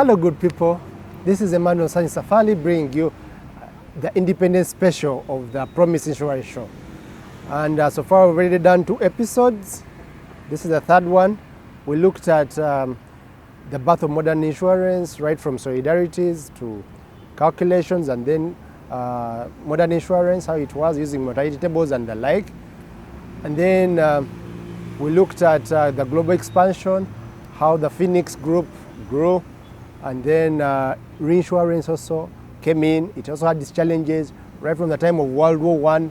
Hello, good people. This is Emmanuel Sani Safali bringing you the Independence Special of the Promise Insurance Show. And so far, we've already done 2 episodes. This is the 3rd one. We looked at the birth of modern insurance, right from solidarities to calculations, and then modern insurance, how it was using mortality tables and the like. And then we looked at the global expansion, how the Phoenix group grew, and then reinsurance also came in. It also had its challenges right from the time of World War I.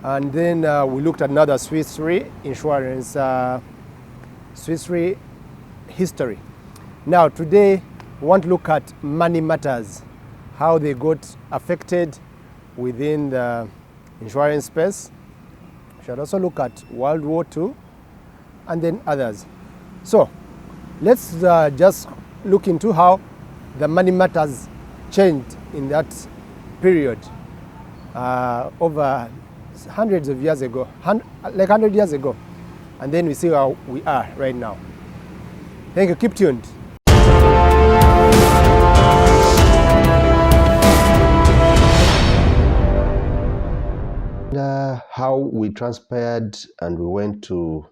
And then we looked at another Swiss Re insurance, Swiss Re history. Now today we want to look at money matters, how they got affected within the insurance space. We should also look at World War II and then others. So let's just look into how the money matters changed in that period over hundreds of years ago, like 100 years ago. And then we see how we are right now. Thank you. Keep tuned. How we transpired and we went to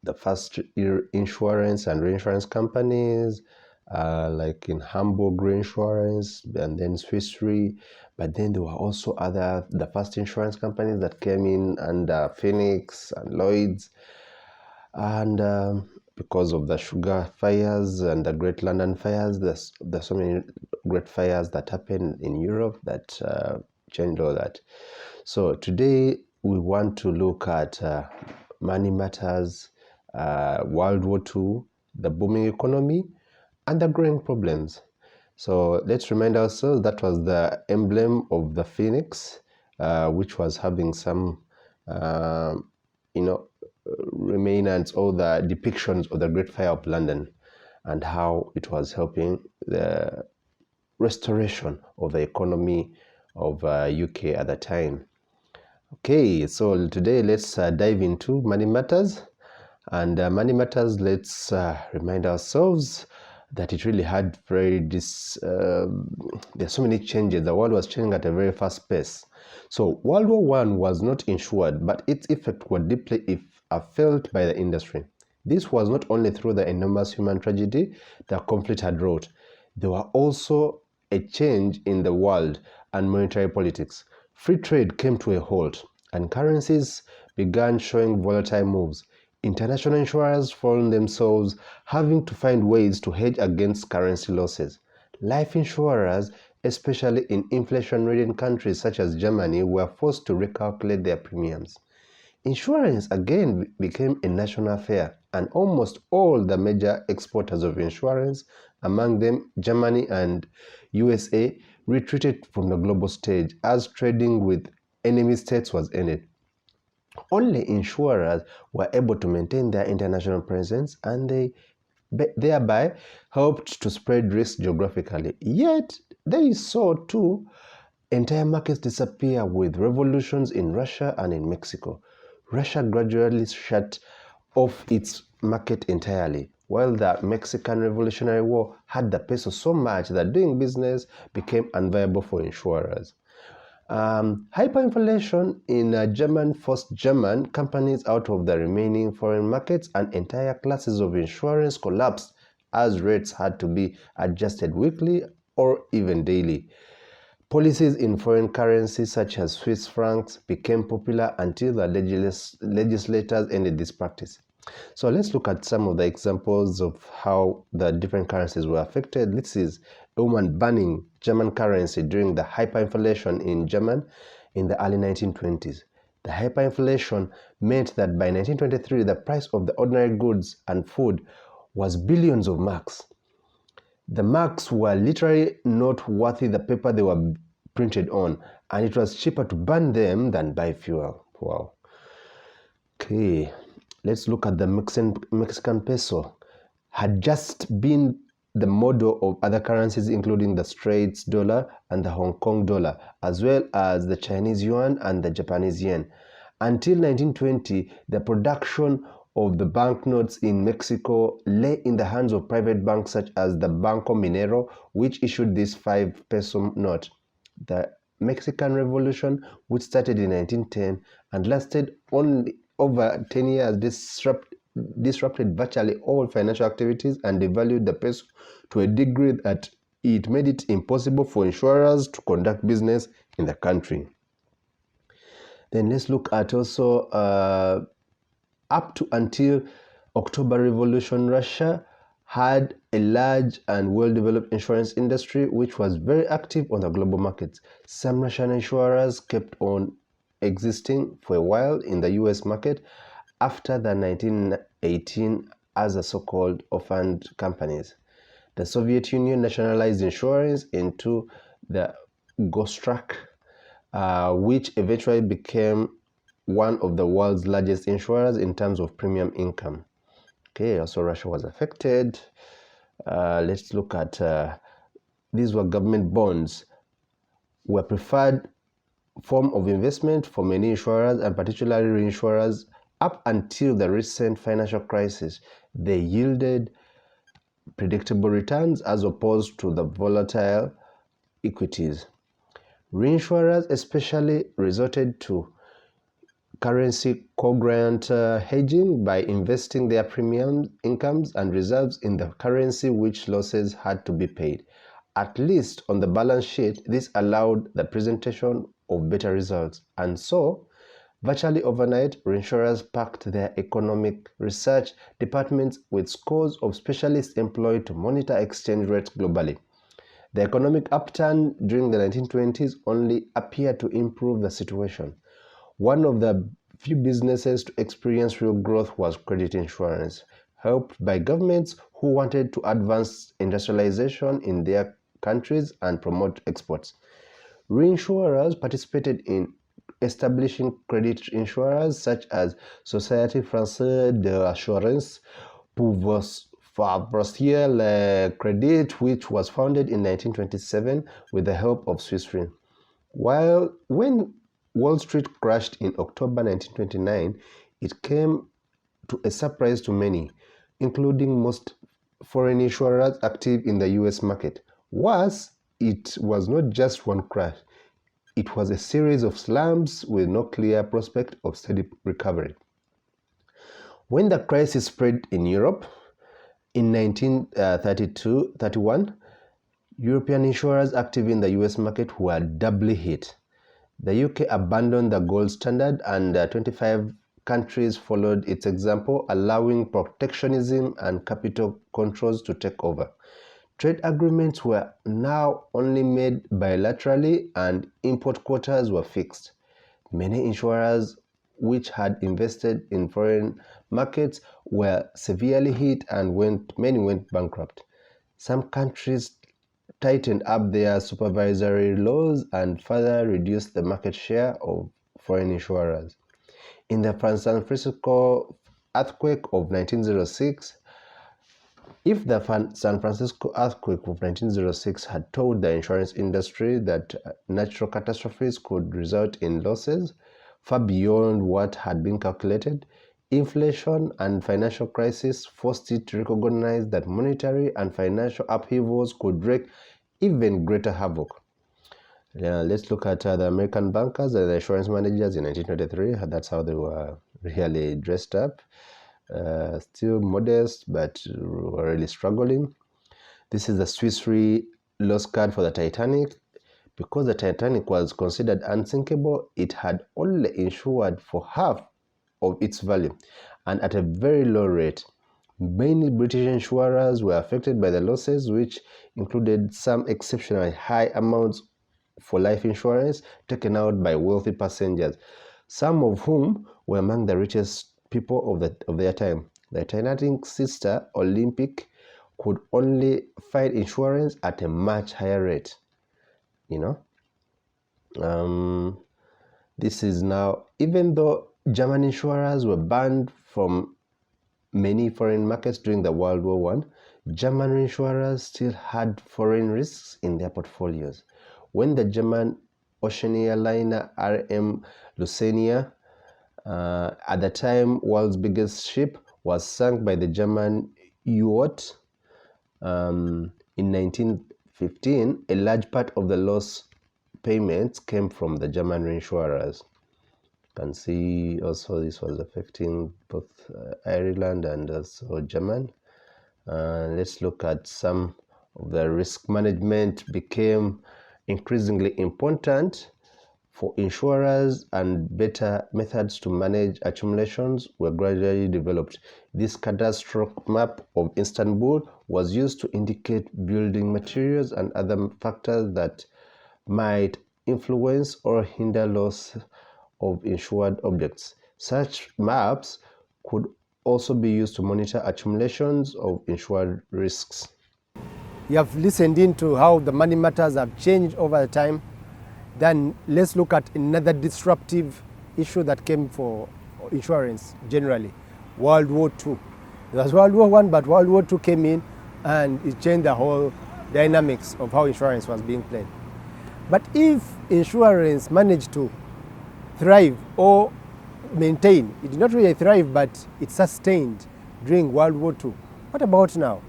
the first insurance and reinsurance companies, like in Hamburg Reinsurance and then Swiss Re, but then there were also the first insurance companies that came in under Phoenix and Lloyd's, and because of the sugar fires and the Great London fires, there's so many great fires that happened in Europe that changed all that. So today we want to look at money matters, World War II, the booming economy, and the growing problems. So let's remind ourselves that was the emblem of the Phoenix, which was having some, remnants or the depictions of the Great Fire of London and how it was helping the restoration of the economy of UK at the time. Okay, so today let's dive into money matters. And money matters, let's remind ourselves that it really had there's so many changes. The world was changing at a very fast pace. So World War I was not insured, but its effects were deeply felt by the industry. This was not only through the enormous human tragedy the conflict had wrought. There were also a change in the world and monetary politics. Free trade came to a halt, and currencies began showing volatile moves. International insurers found themselves having to find ways to hedge against currency losses. Life insurers, especially in inflation-ridden countries such as Germany, were forced to recalculate their premiums. Insurance again became a national affair, and almost all the major exporters of insurance, among them Germany and USA, retreated from the global stage as trading with enemy states was ended. Only insurers were able to maintain their international presence, and they thereby helped to spread risk geographically. Yet, they saw too entire markets disappear with revolutions in Russia and in Mexico. Russia gradually shut off its market entirely, while the Mexican Revolutionary War had the peso so much that doing business became unviable for insurers. Hyperinflation in German forced German companies out of the remaining foreign markets, and entire classes of insurance collapsed as rates had to be adjusted weekly or even daily. Policies in foreign currencies such as Swiss francs became popular until the legislators ended this practice. So let's look at some of the examples of how the different currencies were affected. This is a woman banning German currency during the hyperinflation in Germany in the early 1920s. The hyperinflation meant that by 1923, the price of the ordinary goods and food was billions of marks. The marks were literally not worthy the paper they were printed on, and it was cheaper to burn them than buy fuel. Wow. Okay, let's look at the Mexican peso. Had just been the model of other currencies, including the Straits dollar and the Hong Kong dollar, as well as the Chinese yuan and the Japanese yen. Until 1920, the production of the banknotes in Mexico lay in the hands of private banks such as the Banco Minero, which issued this 5-peso note. The Mexican Revolution, which started in 1910 and lasted only over 10 years, disrupted virtually all financial activities and devalued the peso to a degree that it made it impossible for insurers to conduct business in the country. Then let's look at also up to until October Revolution, Russia had a large and well-developed insurance industry which was very active on the global markets. Some Russian insurers kept on existing for a while in the US market after the 1918 as a so-called orphaned companies. The Soviet Union nationalized insurance into the Gostrak, which eventually became one of the world's largest insurers in terms of premium income. Okay, also Russia was affected. Let's look at these were government bonds, were preferred form of investment for many insurers and particularly reinsurers up until the recent financial crisis. They yielded predictable returns as opposed to the volatile equities. Reinsurers especially resorted to currency congruent hedging by investing their premium incomes and reserves in the currency which losses had to be paid. At least on the balance sheet, this allowed the presentation of better results. And so, virtually overnight, reinsurers packed their economic research departments with scores of specialists employed to monitor exchange rates globally. The economic upturn during the 1920s only appeared to improve the situation. One of the few businesses to experience real growth was credit insurance, helped by governments who wanted to advance industrialization in their countries and promote exports. Reinsurers participated in establishing credit insurers such as Société Française d'Assurance pour Credit, which was founded in 1927 with the help of Swiss Re. When Wall Street crashed in October 1929, it came to a surprise to many, including most foreign insurers active in the US market. Worse, it was not just one crash. It was a series of slumps with no clear prospect of steady recovery. When the crisis spread in Europe in 1932-31, European insurers active in the US market were doubly hit. The UK abandoned the gold standard and 25 countries followed its example, allowing protectionism and capital controls to take over. Trade agreements were now only made bilaterally and import quotas were fixed. Many insurers which had invested in foreign markets were severely hit and many went bankrupt. Some countries tightened up their supervisory laws and further reduced the market share of foreign insurers. In the San Francisco earthquake of 1906, if the San Francisco earthquake of 1906 had told the insurance industry that natural catastrophes could result in losses far beyond what had been calculated, inflation and financial crisis forced it to recognize that monetary and financial upheavals could wreak even greater havoc. Let's look at the American bankers and the insurance managers in 1923. That's how they were really dressed up. Still modest, but were really struggling. This is the Swiss Re loss card for the Titanic. Because the Titanic was considered unsinkable, it had only insured for half of its value and at a very low rate. Many British insurers were affected by the losses, which included some exceptionally high amounts for life insurance taken out by wealthy passengers, some of whom were among the richest people of their time. The Titanic sister, Olympic, could only find insurance at a much higher rate. This is now, even though German insurers were banned from many foreign markets during the World War I, German insurers still had foreign risks in their portfolios. When the German Oceania liner RM Lusitania, at the time world's biggest ship, was sunk by the German U-boat in 1915. A large part of the loss payments came from the German reinsurers. You can see also this was affecting both Ireland and also German. Let's look at some of the risk management became increasingly important for insurers, and better methods to manage accumulations were gradually developed. This catastrophe map of Istanbul was used to indicate building materials and other factors that might influence or hinder loss of insured objects. Such maps could also be used to monitor accumulations of insured risks. You have listened into how the money matters have changed over time. Then let's look at another disruptive issue that came for insurance generally, World War II. There was World War I, but World War II came in and it changed the whole dynamics of how insurance was being played. But if insurance managed to thrive or maintain, it did not really thrive, but it sustained during World War II. What about now?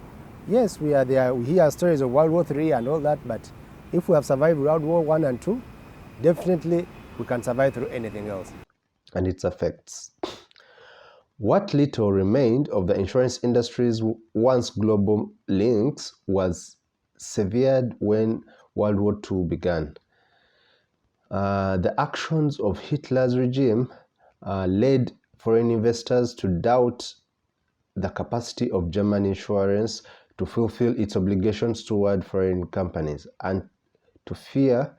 Yes, we are there. We hear stories of World War III and all that, but if we have survived World War I and II, definitely we can survive through anything else. And its effects. What little remained of the insurance industry's once global links was severed when World War II began. The actions of Hitler's regime led foreign investors to doubt the capacity of German insurance to fulfill its obligations toward foreign companies and to fear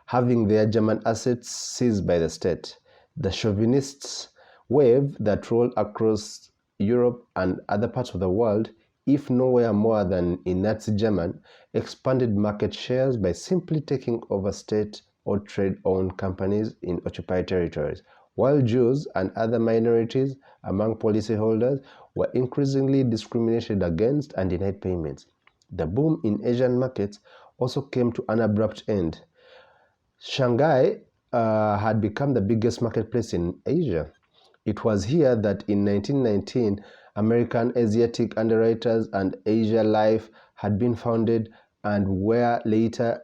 having their German assets seized by the state. The chauvinists wave that rolled across Europe and other parts of the world, if nowhere more than in Nazi Germany, expanded market shares by simply taking over state or trade-owned companies in occupied territories, while Jews and other minorities among policyholders were increasingly discriminated against and denied payments. The boom in Asian markets also came to an abrupt end. Shanghai had become the biggest marketplace in Asia. It was here that in 1919, American Asiatic Underwriters and Asia Life had been founded, and where later,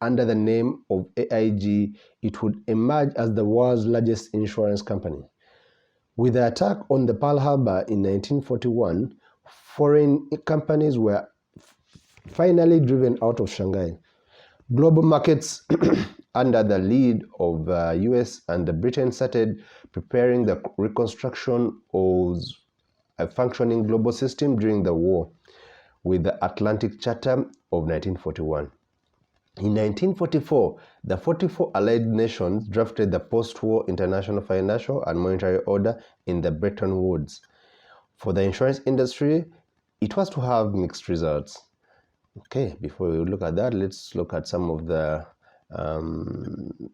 under the name of AIG, it would emerge as the world's largest insurance company. With the attack on the Pearl Harbor in 1941, foreign companies were finally driven out of Shanghai. Global markets under the lead of the US and Britain started preparing the reconstruction of a functioning global system during the war with the Atlantic Charter of 1941. In 1944, the 44 Allied nations drafted the post-war International Financial and Monetary Order in the Bretton Woods. For the insurance industry, it was to have mixed results. Okay, before we look at that, let's look at some of the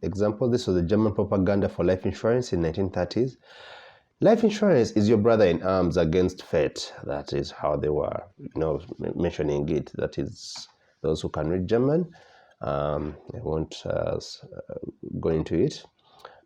examples. This was the German propaganda for life insurance in 1930s. Life insurance is your brother in arms against fate. That is how they were, mentioning it. That is, those who can read German. I won't go into it.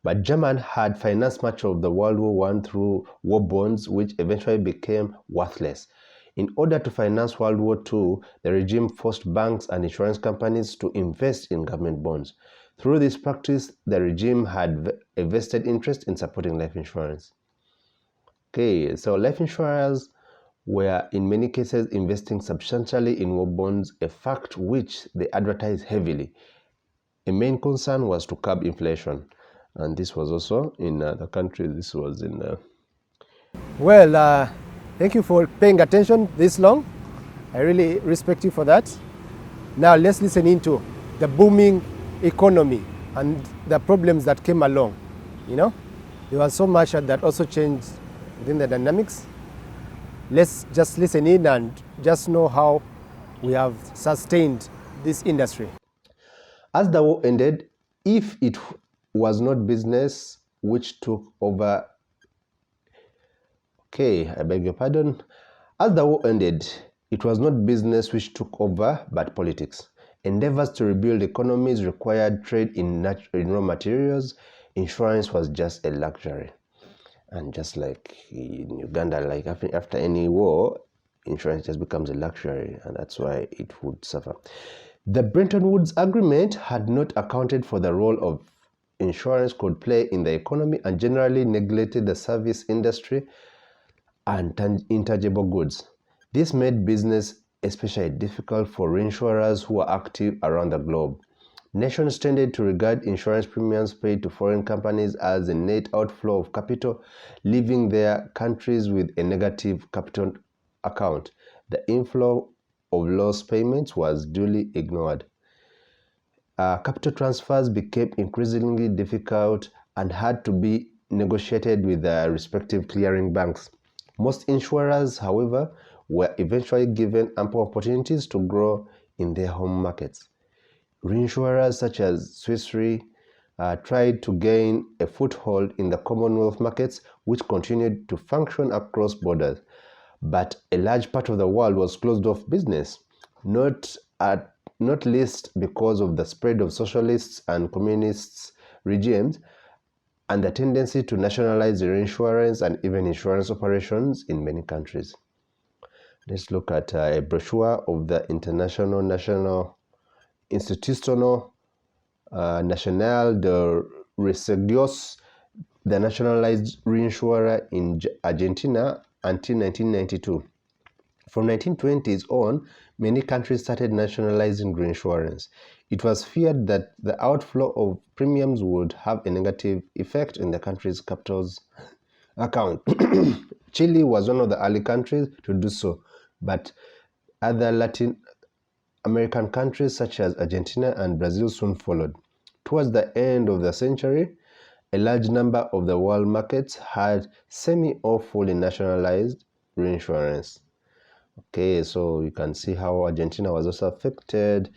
But Germany had financed much of the World War I through war bonds, which eventually became worthless. In order to finance World War II, the regime forced banks and insurance companies to invest in government bonds. Through this practice, the regime had a vested interest in supporting life insurance. Okay, so life insurers were in many cases investing substantially in war bonds, a fact which they advertised heavily. A main concern was to curb inflation, and this was also in the country. This was in the... Well, thank you for paying attention this long. I really respect you for that. Now let's listen into the booming economy and the problems that came along. There was so much that also changed within the dynamics. Let's just listen in and just know how we have sustained this industry. As the war ended, if it was not business which took over... Okay, I beg your pardon. As the war ended, it was not business which took over, but politics. Endeavors to rebuild economies required trade in raw materials. Insurance was just a luxury. And just like in Uganda, like after any war, insurance just becomes a luxury, and that's why it would suffer. The Bretton Woods Agreement had not accounted for the role of insurance could play in the economy and generally neglected the service industry and intangible goods. This made business especially difficult for reinsurers who are active around the globe. Nations tended to regard insurance premiums paid to foreign companies as a net outflow of capital, leaving their countries with a negative capital account. The inflow of loss payments was duly ignored. Capital transfers became increasingly difficult and had to be negotiated with the respective clearing banks. Most insurers, however, were eventually given ample opportunities to grow in their home markets. Reinsurers such as Swiss Re tried to gain a foothold in the Commonwealth markets, which continued to function across borders. But a large part of the world was closed off business, not least because of the spread of socialists and communists regimes and the tendency to nationalize reinsurance and even insurance operations in many countries. Let's look at a brochure of the Instituto Nacional de Reseguros, the nationalized reinsurer in Argentina until 1992. From 1920s on, many countries started nationalizing reinsurance. It was feared that the outflow of premiums would have a negative effect in the country's capital's account. Chile was one of the early countries to do so, but other Latin American countries such as Argentina and Brazil soon followed. Towards the end of the century, a large number of the world markets had semi or fully nationalized reinsurance. Okay, so you can see how Argentina was also affected.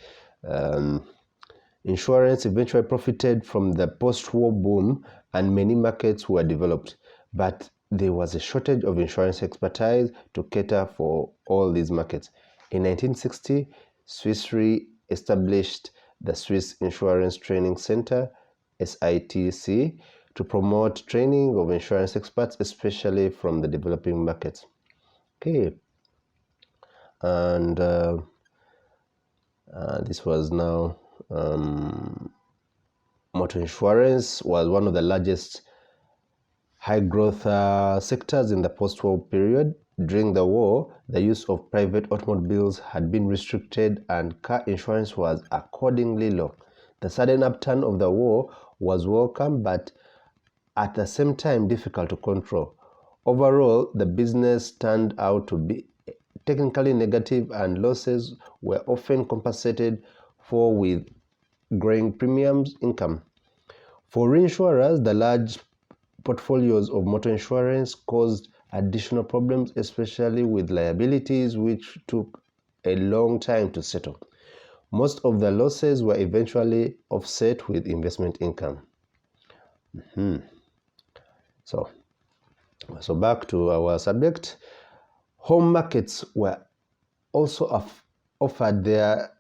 Insurance eventually profited from the post-war boom and many markets were developed, but there was a shortage of insurance expertise to cater for all these markets. In 1960, Swiss Re established the Swiss Insurance Training Center, SITC, to promote training of insurance experts, especially from the developing markets. Okay, and this was now motor insurance was one of the largest high growth sectors in the post-war period. During the war, the use of private automobiles had been restricted and car insurance was accordingly low. The sudden upturn of the war was welcome, but at the same time difficult to control. Overall, the business turned out to be technically negative and losses were often compensated for with growing premiums income. For reinsurers, the large portfolios of motor insurance caused additional problems, especially with liabilities, which took a long time to settle. Most of the losses were eventually offset with investment income. So back to our subject. Home markets also offered their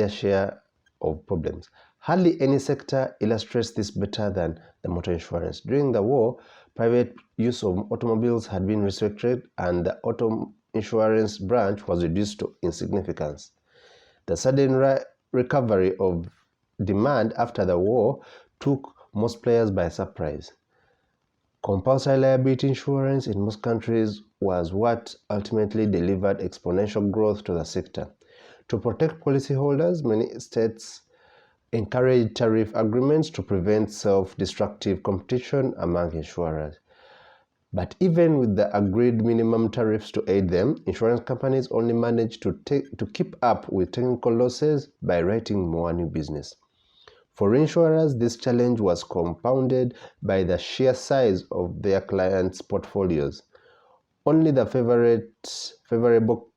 share of problems. Hardly any sector illustrates this better than the motor insurance. During the war, private use of automobiles had been restricted and the auto insurance branch was reduced to insignificance. The sudden recovery of demand after the war took most players by surprise. Compulsory liability insurance in most countries was what ultimately delivered exponential growth to the sector. To protect policyholders, many states encouraged tariff agreements to prevent self-destructive competition among insurers. But even with the agreed minimum tariffs to aid them, insurance companies only managed to keep up with technical losses by writing more new business. For reinsurers, this challenge was compounded by the sheer size of their clients' portfolios. Only the favorable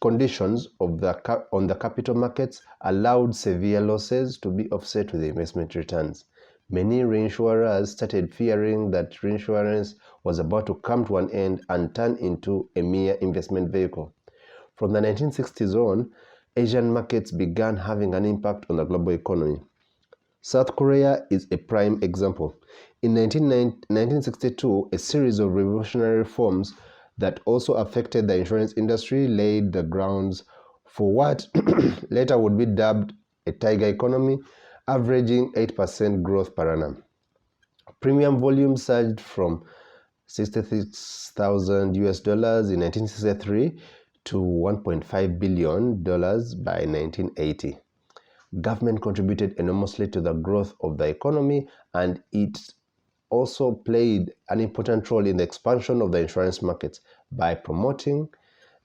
conditions on the capital markets allowed severe losses to be offset with investment returns. Many reinsurers started fearing that reinsurance was about to come to an end and turn into a mere investment vehicle. From the 1960s on, Asian markets began having an impact on the global economy. South Korea is a prime example. In 1962, a series of revolutionary reforms that also affected the insurance industry laid the grounds for what later would be dubbed a tiger economy, averaging 8% growth per annum. Premium volume surged from 66,000 US dollars in 1963 to $1.5 billion by 1980. Government contributed enormously to the growth of the economy, and it also played an important role in the expansion of the insurance market by promoting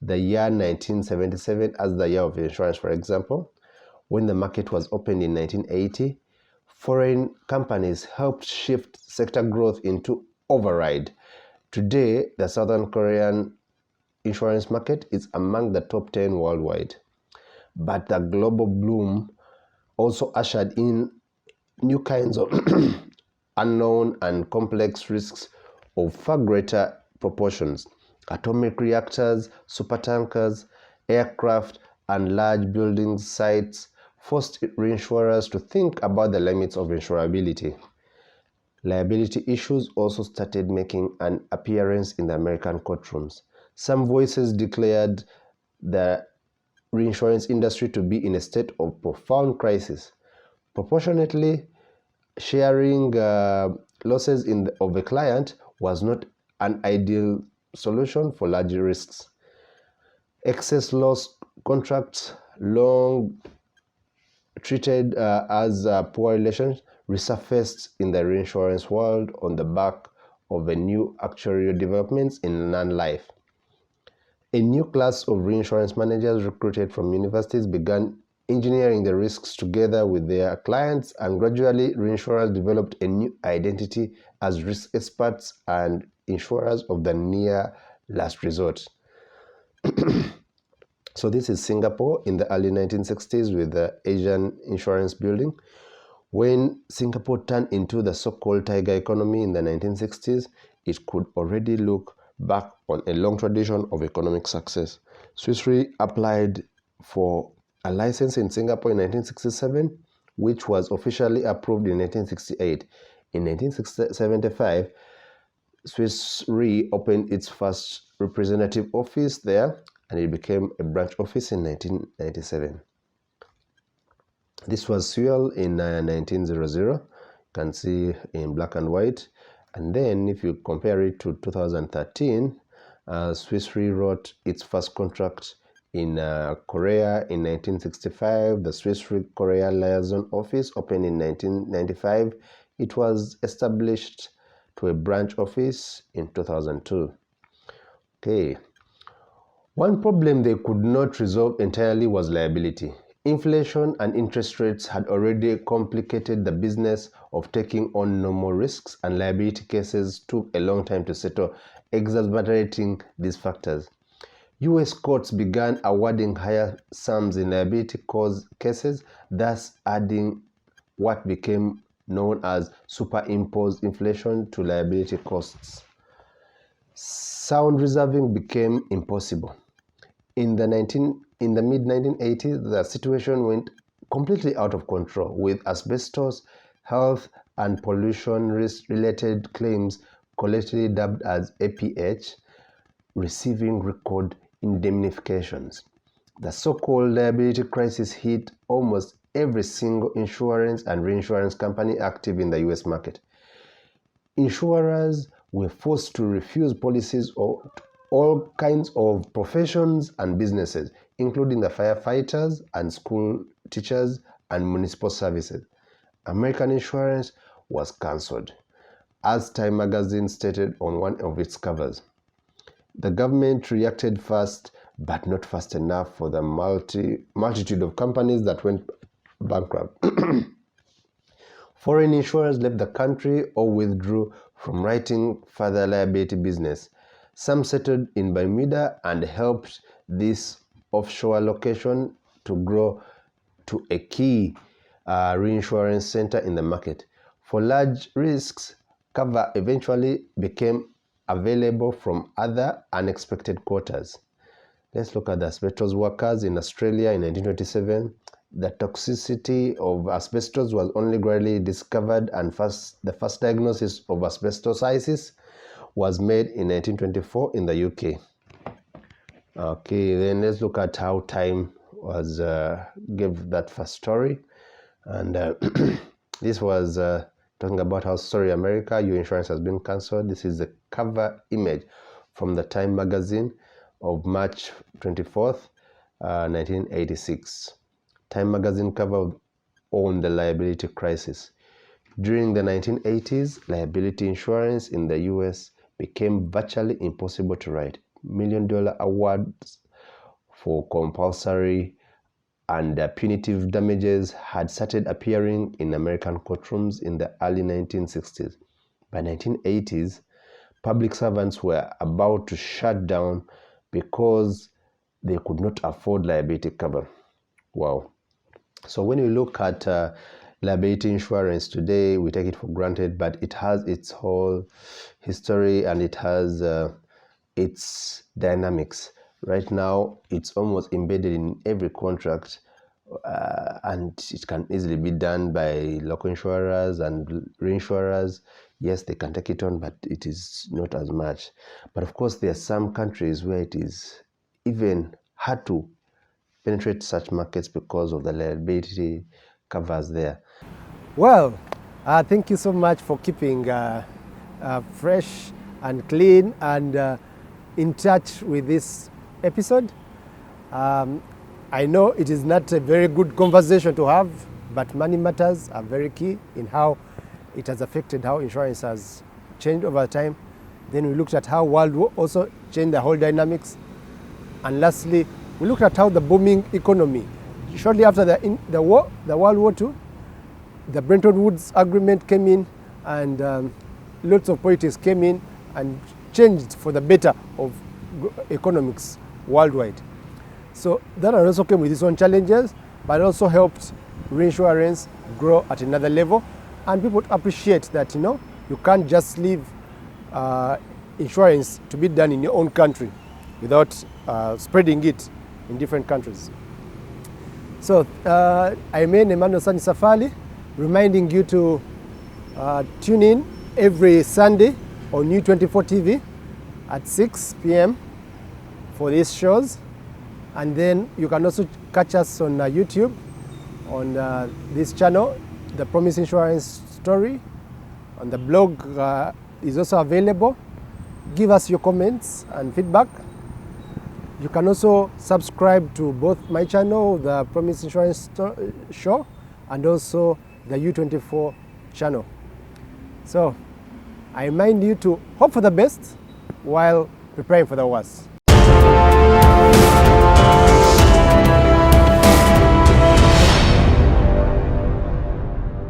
the year 1977 as the year of insurance. For example, when the market was opened in 1980, foreign companies helped shift sector growth into override. Today, the Southern Korean insurance market is among the top 10 worldwide. But the global boom also ushered in new kinds of unknown and complex risks of far greater proportions. Atomic reactors, supertankers, aircraft, and large building sites forced reinsurers to think about the limits of insurability. Liability issues also started making an appearance in the American courtrooms. Some voices declared the reinsurance industry to be in a state of profound crisis. Proportionately, sharing losses of a client was not an ideal solution for large risks. Excess loss contracts, long treated as poor relations, resurfaced in the reinsurance world on the back of a new actuarial developments in non-life. A new class of reinsurance managers recruited from universities began engineering the risks together with their clients, and gradually reinsurers developed a new identity as risk experts and insurers of the near last resort. So this is Singapore in the early 1960s with the Asian insurance building. When Singapore turned into the so-called tiger economy in the 1960s, it could already look back on a long tradition of economic success. Swiss Re applied for a license in Singapore in 1967, which was officially approved in 1968. In 1975, Swiss Re opened its first representative office there, and it became a branch office in 1997. This was Seoul in 1900. You can see in black and white. And then if you compare it to 2013, Swiss Re wrote its first contract in Korea in 1965. The Swiss Re Korea Liaison Office opened in 1995. It was established to a branch office in 2002. Okay. One problem they could not resolve entirely was liability. Inflation and interest rates had already complicated the business of taking on normal risks, and liability cases took a long time to settle, exacerbating these factors. US courts began awarding higher sums in liability cases, thus adding what became known as superimposed inflation to liability costs. Sound reserving became impossible. In the mid-1980s, the situation went completely out of control, with asbestos, health, and pollution-related claims, collectively dubbed as APH, receiving record indemnifications. The so-called liability crisis hit almost every single insurance and reinsurance company active in the US market. Insurers were forced to refuse policies of all kinds of professions and businesses, including the firefighters and school teachers and municipal services. American insurance was cancelled, as Time magazine stated on one of its covers. The government reacted fast, but not fast enough for the multitude of companies that went bankrupt. Foreign insurers left the country or withdrew from writing further liability business. Some settled in Bermuda and helped this offshore location to grow to a key reinsurance center in the market. For large risks, cover eventually became available from other unexpected quarters. Let's look at the asbestos workers in Australia in 1927. the toxicity of asbestos was only gradually discovered, and the first diagnosis of asbestosis was made in 1924 in the UK. Okay, then let's look at how time was gave that first story, and this was talking about how sorry America, your insurance has been cancelled. This is the cover image from the Time magazine of March 24th, 1986. Time magazine cover on the liability crisis. During the 1980s, liability insurance in the US became virtually impossible to write. $1 million awards for compulsory and punitive damages had started appearing in American courtrooms in the early 1960s. By 1980s, public servants were about to shut down because they could not afford liability cover. Wow. So when you look at liability insurance today, we take it for granted, but it has its whole history and it has its dynamics. Right now, it's almost embedded in every contract, and it can easily be done by local insurers and reinsurers. Yes, they can take it on, but it is not as much. But of course, there are some countries where it is even hard to penetrate such markets because of the liability covers there. Well, thank you so much for keeping fresh and clean and in touch with this episode. I know it is not a very good conversation to have, but money matters are very key in how it has affected how insurance has changed over time. Then we looked at how World War also changed the whole dynamics. And lastly, we looked at how the booming economy, shortly after the World War II, the Bretton Woods Agreement came in, and lots of politics came in and changed for the better of economics worldwide. So that also came with its own challenges, but also helped reinsurance grow at another level. And people appreciate that, you can't just leave insurance to be done in your own country without spreading it in different countries. So I remain Emmanuel Sani Safali, reminding you to tune in every Sunday on U24 TV at 6 p.m. for these shows. And then you can also catch us on YouTube on this channel, The Promise Insurance Story. On the blog is also available. Give us your comments and feedback. You can also subscribe to both my channel, The Promise Insurance Show, and also the U24 channel. So I remind you to hope for the best while preparing for the worst.